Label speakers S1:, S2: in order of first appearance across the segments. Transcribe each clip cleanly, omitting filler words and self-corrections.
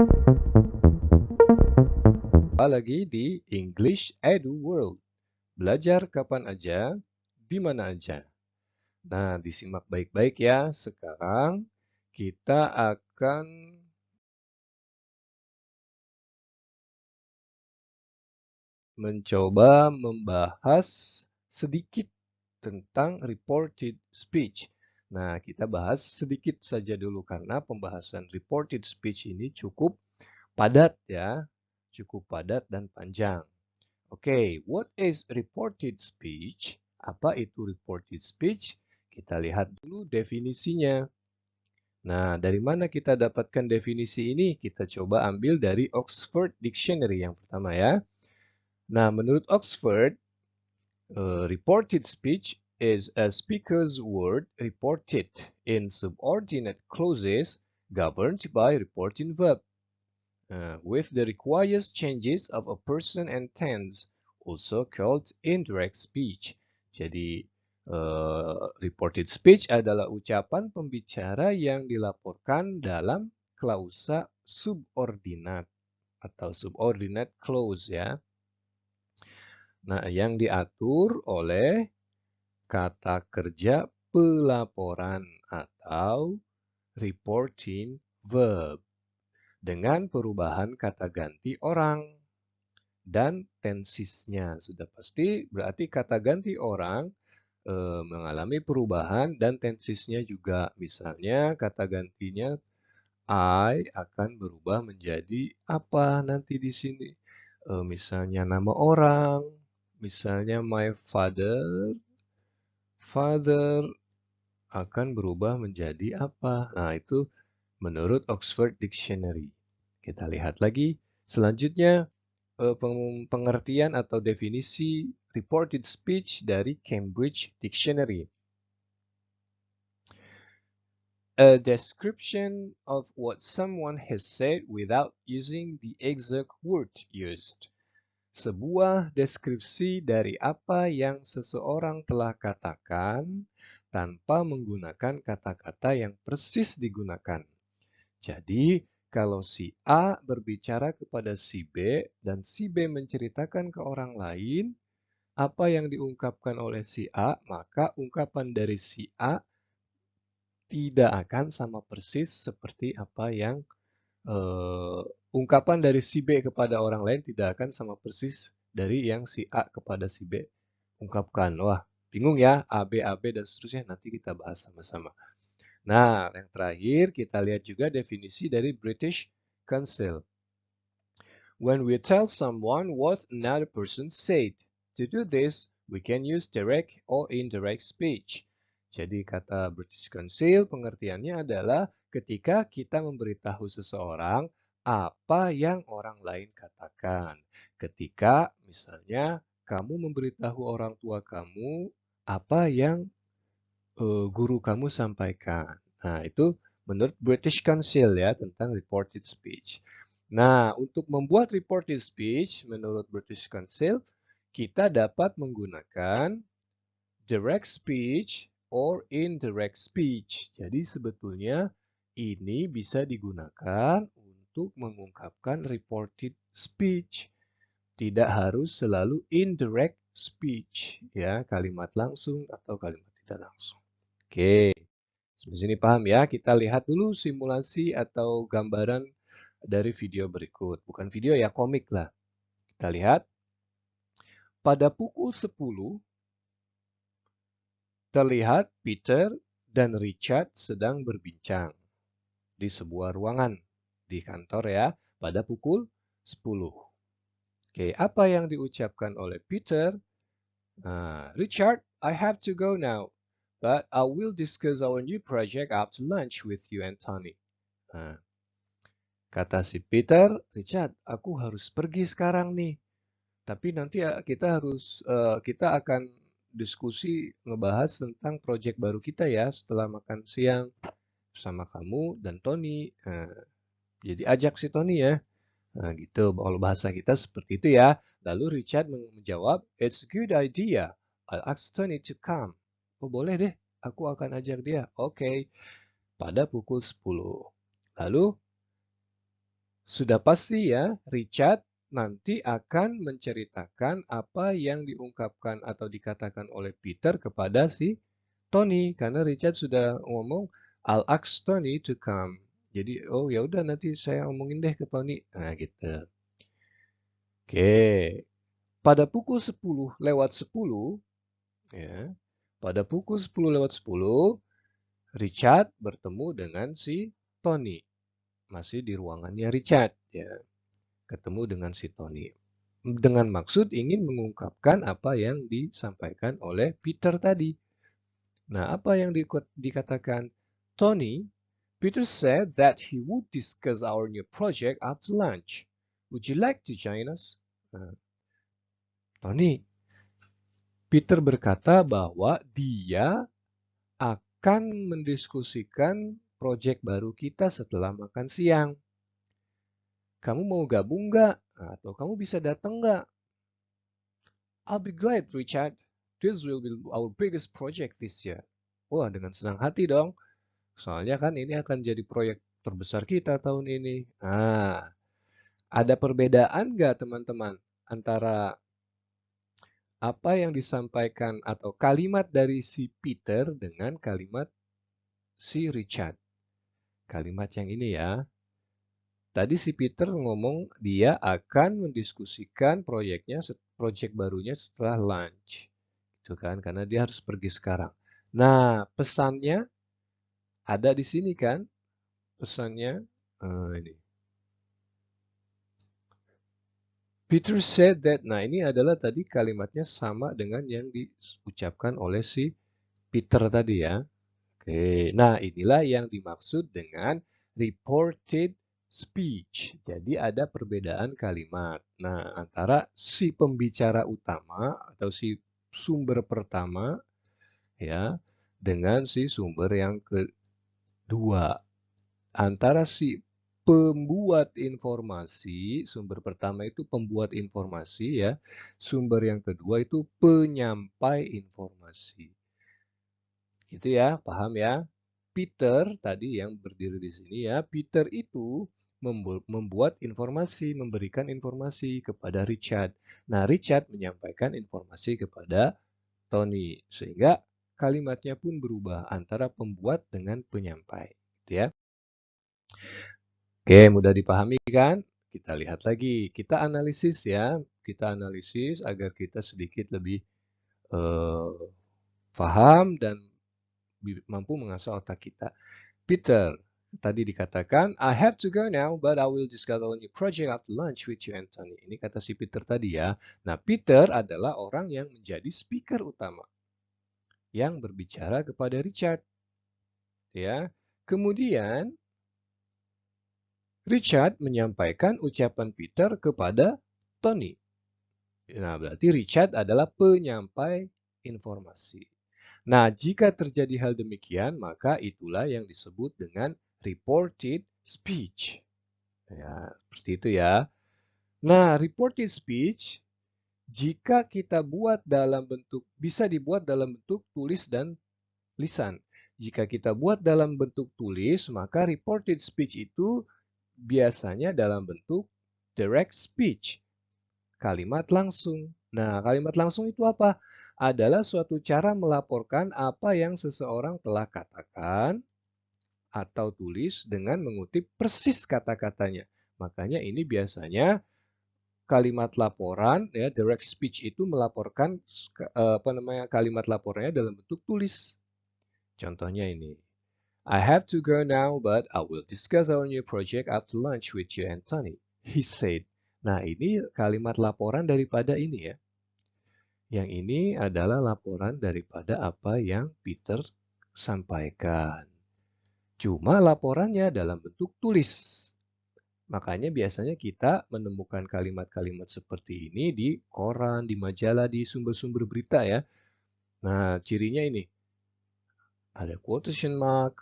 S1: Jumpa lagi di English Edu World. Belajar kapan aja, di mana aja. Nah, disimak baik-baik ya. Sekarang kita akan mencoba membahas sedikit tentang reported speech. Nah, kita bahas sedikit saja dulu karena pembahasan reported speech ini cukup padat ya. Cukup padat dan panjang. Oke, what is reported speech? Apa itu reported speech? Kita lihat dulu definisinya. Nah, dari mana kita dapatkan definisi ini? Kita coba ambil dari Oxford Dictionary yang pertama ya. Nah, menurut Oxford, reported speech is a speaker's word reported in subordinate clauses governed by reporting verb. With the required changes of a person and tense, also called indirect speech. Jadi, reported speech adalah ucapan pembicara yang dilaporkan dalam klausa subordinat atau subordinate clause ya. Nah, yang diatur oleh kata kerja pelaporan atau reporting verb dengan perubahan kata ganti orang dan tensisnya. Sudah pasti berarti kata ganti orang mengalami perubahan dan tensisnya juga. Misalnya kata gantinya I akan berubah menjadi apa nanti di sini. Misalnya nama orang, misalnya my father, father akan berubah menjadi apa. Nah, itu menurut Oxford Dictionary. Kita lihat lagi. Selanjutnya, pengertian atau definisi reported speech dari Cambridge Dictionary. A description of what someone has said without using the exact word used. Sebuah deskripsi dari apa yang seseorang telah katakan tanpa menggunakan kata-kata yang persis digunakan. Jadi, kalau si A berbicara kepada si B dan si B menceritakan ke orang lain apa yang diungkapkan oleh si A, maka ungkapan dari si A tidak akan sama persis seperti apa yang ungkapan dari si B kepada orang lain tidak akan sama persis dari yang si A kepada si B ungkapkan. Wah, bingung ya, A, B, dan seterusnya. Nanti kita bahas sama-sama. Nah, yang terakhir kita lihat juga definisi dari British Council. When we tell someone what another person said, to do this, we can use direct or indirect speech. Jadi kata British Council pengertiannya adalah ketika kita memberitahu seseorang apa yang orang lain katakan. Ketika misalnya kamu memberitahu orang tua kamu apa yang guru kamu sampaikan. Nah, itu menurut British Council ya tentang reported speech. Nah, untuk membuat reported speech menurut British Council, kita dapat menggunakan direct speech or indirect speech. Jadi sebetulnya ini bisa digunakan untuk mengungkapkan reported speech. Tidak harus selalu indirect speech, ya, kalimat langsung atau kalimat tidak langsung. Oke, sampai sini paham ya? Kita lihat dulu simulasi atau gambaran dari video berikut. Bukan video ya, komik lah. Kita lihat. Pada pukul 10, terlihat Peter dan Richard sedang berbincang di sebuah ruangan di kantor ya, pada pukul 10. Oke, apa yang diucapkan oleh Peter? Richard, I have to go now, but I will discuss our new project after lunch with you and Tony. Kata si Peter, Richard, aku harus pergi sekarang nih. Tapi nanti kita akan diskusi ngebahas tentang proyek baru kita ya setelah makan siang bersama kamu dan Tony. Jadi ajak si Tony ya. Nah, gitu. Kalau bahasa kita seperti itu ya. Lalu Richard menjawab, It's a good idea. I'll ask Tony to come. Oh boleh deh, aku akan ajak dia. Oke. Pada pukul 10. Lalu Sudah pasti ya, Richard nanti akan menceritakan apa yang diungkapkan atau dikatakan oleh Peter kepada si Tony, karena Richard sudah ngomong, I'll ask Tony to come. Jadi, oh ya udah nanti saya omongin deh ke Tony. Nah, gitu. Oke. Pada pukul 10:10, ya. Pada pukul 10:10, Richard bertemu dengan si Tony. Masih di ruangannya Richard, ya. Ketemu dengan si Tony. Dengan maksud ingin mengungkapkan apa yang disampaikan oleh Peter tadi. Nah, apa yang dikatakan Tony? Peter said that he would discuss our new project after lunch. Would you like to join us? Nah, Tony, Peter berkata bahwa dia akan mendiskusikan proyek baru kita setelah makan siang. Kamu mau gabung nggak? Atau kamu bisa datang nggak? I'll be glad, Richard. This will be our biggest project this year. Wah, dengan senang hati dong. Soalnya kan ini akan jadi proyek terbesar kita tahun ini. Nah, ada perbedaan nggak teman-teman antara apa yang disampaikan atau kalimat dari si Peter dengan kalimat si Richard? Kalimat yang ini ya. Tadi si Peter ngomong dia akan mendiskusikan proyek barunya setelah lunch. Itu kan, karena dia harus pergi sekarang. Nah, pesannya ada di sini kan? Pesannya ini. Peter said that. Nah, ini adalah tadi kalimatnya sama dengan yang diucapkan oleh si Peter tadi ya. Oke, nah inilah yang dimaksud dengan reported speech. Jadi ada perbedaan kalimat. Nah, antara si pembicara utama atau si sumber pertama ya dengan si sumber yang kedua. Antara si pembuat informasi, sumber pertama itu pembuat informasi ya, sumber yang kedua itu penyampai informasi. Itu ya, paham ya? Peter tadi yang berdiri di sini ya, Peter itu membuat informasi, memberikan informasi kepada Richard. Nah, Richard menyampaikan informasi kepada Tony, sehingga kalimatnya pun berubah antara pembuat dengan penyampai. Gitu ya. Oke, mudah dipahami kan? Kita lihat lagi, kita analisis ya, kita analisis agar kita sedikit lebih paham dan mampu mengasah otak kita. Peter, tadi dikatakan, I have to go now, but I will discuss our new project after lunch with you, Anthony. Ini kata si Peter tadi ya. Nah, Peter adalah orang yang menjadi speaker utama yang berbicara kepada Richard. Ya, kemudian Richard menyampaikan ucapan Peter kepada Tony. Nah, berarti Richard adalah penyampai informasi. Nah, jika terjadi hal demikian, maka itulah yang disebut dengan reported speech. Ya, seperti itu ya. Nah, reported speech jika kita buat bisa dibuat dalam bentuk tulis dan lisan. Jika kita buat dalam bentuk tulis, maka reported speech itu biasanya dalam bentuk direct speech, kalimat langsung. Nah, kalimat langsung itu apa? Adalah suatu cara melaporkan apa yang seseorang telah katakan atau tulis dengan mengutip persis kata-katanya. Makanya ini biasanya kalimat laporan ya, direct speech itu melaporkan kalimat laporannya dalam bentuk tulis. Contohnya ini. I have to go now, but I will discuss our new project after lunch with you, Anthony. He said. Nah, ini kalimat laporan daripada ini ya. Yang ini adalah laporan daripada apa yang Peter sampaikan. Cuma laporannya dalam bentuk tulis. Makanya biasanya kita menemukan kalimat-kalimat seperti ini di koran, di majalah, di sumber-sumber berita ya. Nah, cirinya ini. Ada quotation mark,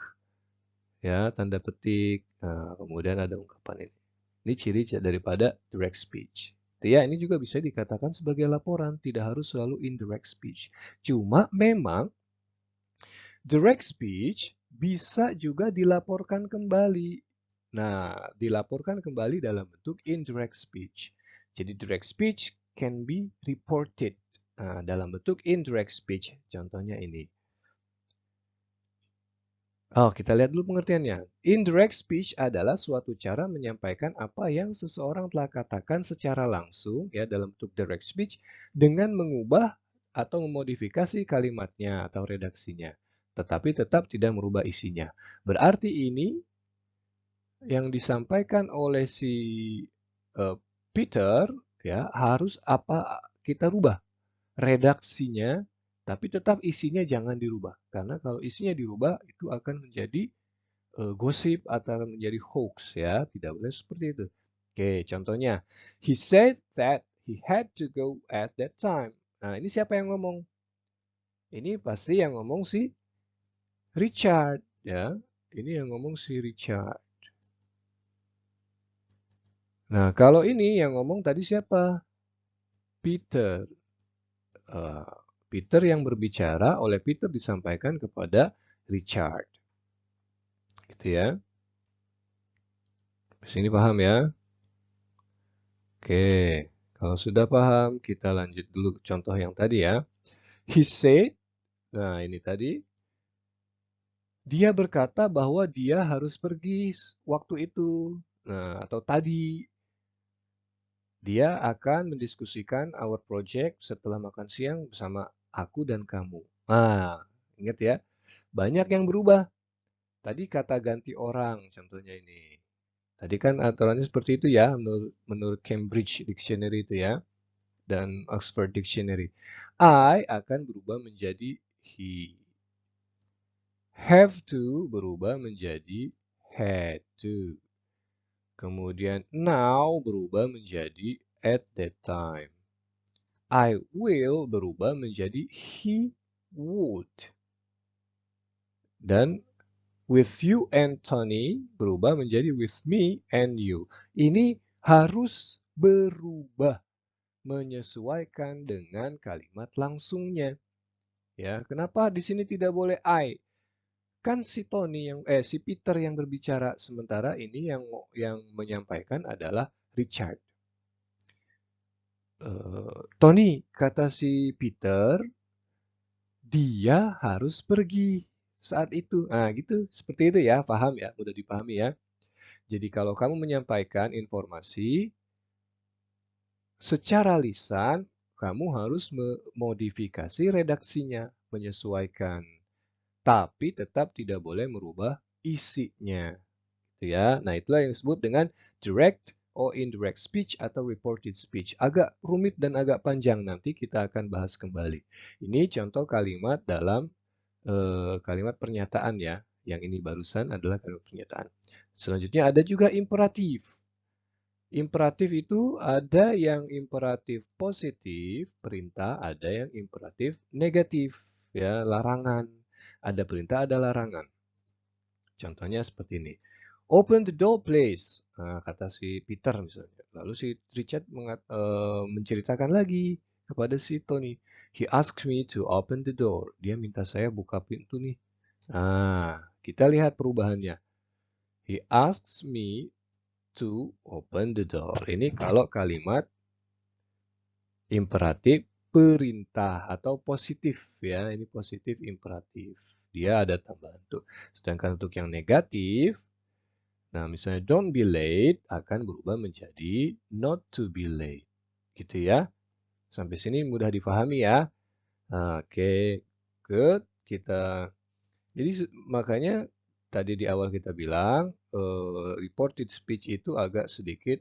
S1: ya, tanda petik. Nah, kemudian ada ungkapan ini. Ini ciri daripada direct speech. Ya, ini juga bisa dikatakan sebagai laporan, tidak harus selalu indirect speech. Cuma memang direct speech bisa juga dilaporkan kembali. Nah, dilaporkan kembali dalam bentuk indirect speech. Jadi direct speech can be reported dalam bentuk indirect speech. Contohnya ini. Oh, kita lihat dulu pengertiannya. Indirect speech adalah suatu cara menyampaikan apa yang seseorang telah katakan secara langsung ya dalam bentuk direct speech dengan mengubah atau memodifikasi kalimatnya atau redaksinya, tetapi tetap tidak merubah isinya. Berarti ini yang disampaikan oleh si Peter ya harus apa kita rubah redaksinya, tapi tetap isinya jangan dirubah. Karena kalau isinya dirubah itu akan menjadi gosip atau menjadi hoax ya, tidak boleh seperti itu. Oke, contohnya, he said that he had to go at that time. Nah, ini siapa yang ngomong? Ini pasti yang ngomong si Richard ya. Ini yang ngomong si Richard. Nah, kalau ini yang ngomong tadi siapa? Peter. Uh, Peter yang berbicara oleh Peter disampaikan kepada Richard. Gitu ya. Di sini paham ya? Oke, kalau sudah paham, kita lanjut dulu ke contoh yang tadi ya. He said, nah ini tadi, dia berkata bahwa dia harus pergi waktu itu. Nah, atau tadi, dia akan mendiskusikan our project setelah makan siang bersama aku dan kamu. Nah, ingat ya, banyak yang berubah. Tadi kata ganti orang, contohnya ini. Tadi kan aturannya seperti itu ya, menurut Cambridge Dictionary itu ya, dan Oxford Dictionary. I akan berubah menjadi he. Have to berubah menjadi had to. Kemudian now berubah menjadi at that time. I will berubah menjadi he would. Dan with you and Tony berubah menjadi with me and you. Ini harus berubah menyesuaikan dengan kalimat langsungnya. Ya, kenapa di sini tidak boleh I? Kan si Tony yang si Peter yang berbicara, sementara ini yang menyampaikan adalah Richard. Tony, kata si Peter, dia harus pergi saat itu. Nah, gitu. Seperti itu ya, paham ya? Mudah dipahami ya. Jadi kalau kamu menyampaikan informasi secara lisan, kamu harus memodifikasi redaksinya, menyesuaikan. Tapi tetap tidak boleh merubah isinya. Gitu ya. Nah, itulah yang disebut dengan direct or indirect speech atau reported speech. Agak rumit dan agak panjang, nanti kita akan bahas kembali. Ini contoh kalimat dalam kalimat pernyataan ya. Yang ini barusan adalah kalimat pernyataan. Selanjutnya ada juga imperatif. Imperatif itu ada yang imperatif positif, perintah, ada yang imperatif negatif, ya, larangan. Ada perintah, ada larangan. Contohnya seperti ini. Open the door, please. Nah, kata si Peter misalnya. Lalu si Richard menceritakan lagi kepada si Tony. He asked me to open the door. Dia minta saya buka pintu nih. Nah, kita lihat perubahannya. He asks me to open the door. Ini kalau kalimat imperatif perintah atau positif ya. Ini positif imperatif. Dia ada tambahan tuh. Sedangkan untuk yang negatif, nah, misalnya don't be late akan berubah menjadi not to be late. Gitu ya. Sampai sini mudah difahami ya. Nah, oke, good. Jadi makanya tadi di awal kita bilang reported speech itu agak sedikit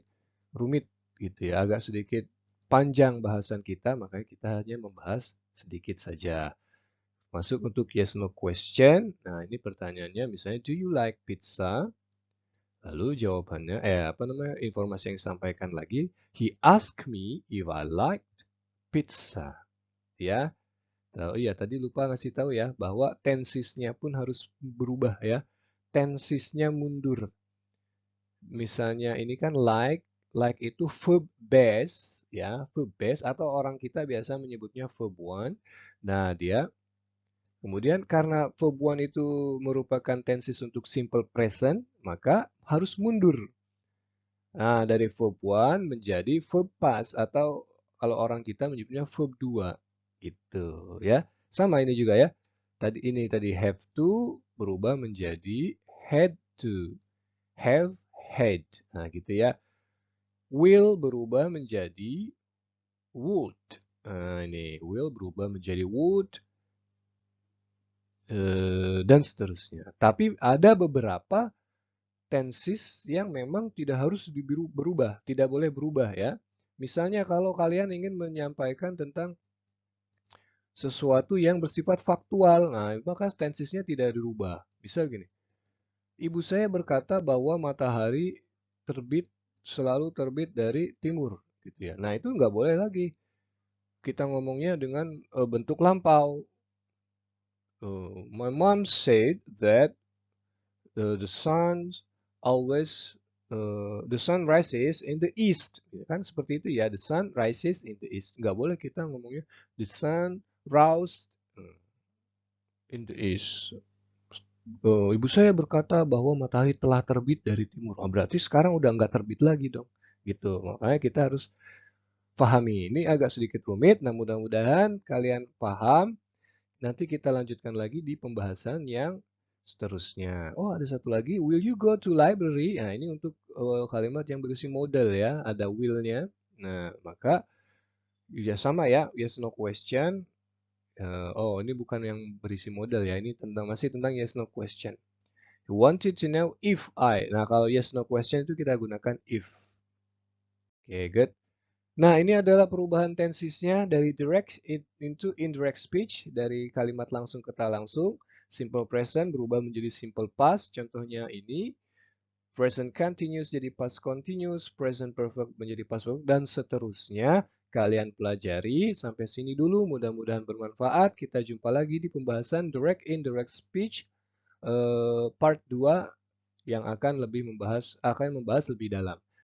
S1: rumit gitu ya, agak sedikit panjang bahasan kita, makanya kita hanya membahas sedikit saja. Masuk untuk yes no question. Nah, ini pertanyaannya misalnya do you like pizza? Lalu jawabannya, informasi yang disampaikan lagi, he asked me if I liked pizza. Ya, iya tadi lupa ngasih tahu ya, bahwa tensisnya pun harus berubah ya. Tensisnya mundur. Misalnya ini kan like itu verb base, ya, verb base atau orang kita biasa menyebutnya verb one. Nah, dia Kemudian karena verb one itu merupakan tenses untuk simple present, maka harus mundur. Nah, dari verb one menjadi verb past atau kalau orang kita menyebutnya verb 2. Gitu ya. Sama ini juga ya. Tadi have to berubah menjadi had to. Have, had. Nah, gitu ya. Will berubah menjadi would. Nah, ini will berubah menjadi would dan seterusnya. Tapi ada beberapa tenses yang memang tidak harus berubah, tidak boleh berubah ya. Misalnya kalau kalian ingin menyampaikan tentang sesuatu yang bersifat faktual, nah maka tensesnya tidak dirubah. Bisa gini, ibu saya berkata bahwa matahari selalu terbit dari timur, gitu ya. Nah itu nggak boleh lagi. Kita ngomongnya dengan bentuk lampau. My mom said that the sun always the sun rises in the east, ya kan seperti itu ya, the sun rises in the east. Nggak boleh kita ngomongnya the sun rose in the east. Ibu saya berkata bahwa matahari telah terbit dari timur. Oh, berarti sekarang udah nggak terbit lagi dong. Gitu. Makanya kita harus pahami. Ini agak sedikit rumit. Nah, mudah-mudahan kalian paham. Nanti kita lanjutkan lagi di pembahasan yang seterusnya. Oh, ada satu lagi. Will you go to library? Nah, ini untuk kalimat yang berisi modal ya. Ada will-nya. Nah, maka ya sama ya. Yes, no question. Oh, ini bukan yang berisi modal ya. Ini masih tentang yes, no question. You wanted to know if I. Nah, kalau yes, no question itu kita gunakan if. Oke, good. Nah, ini adalah perubahan tensesnya dari direct into indirect speech, dari kalimat langsung ke tak langsung. Simple present berubah menjadi simple past, contohnya ini. Present continuous jadi past continuous, present perfect menjadi past perfect, dan seterusnya. Kalian pelajari sampai sini dulu, mudah-mudahan bermanfaat. Kita jumpa lagi di pembahasan direct indirect speech part 2 yang akan membahas lebih dalam.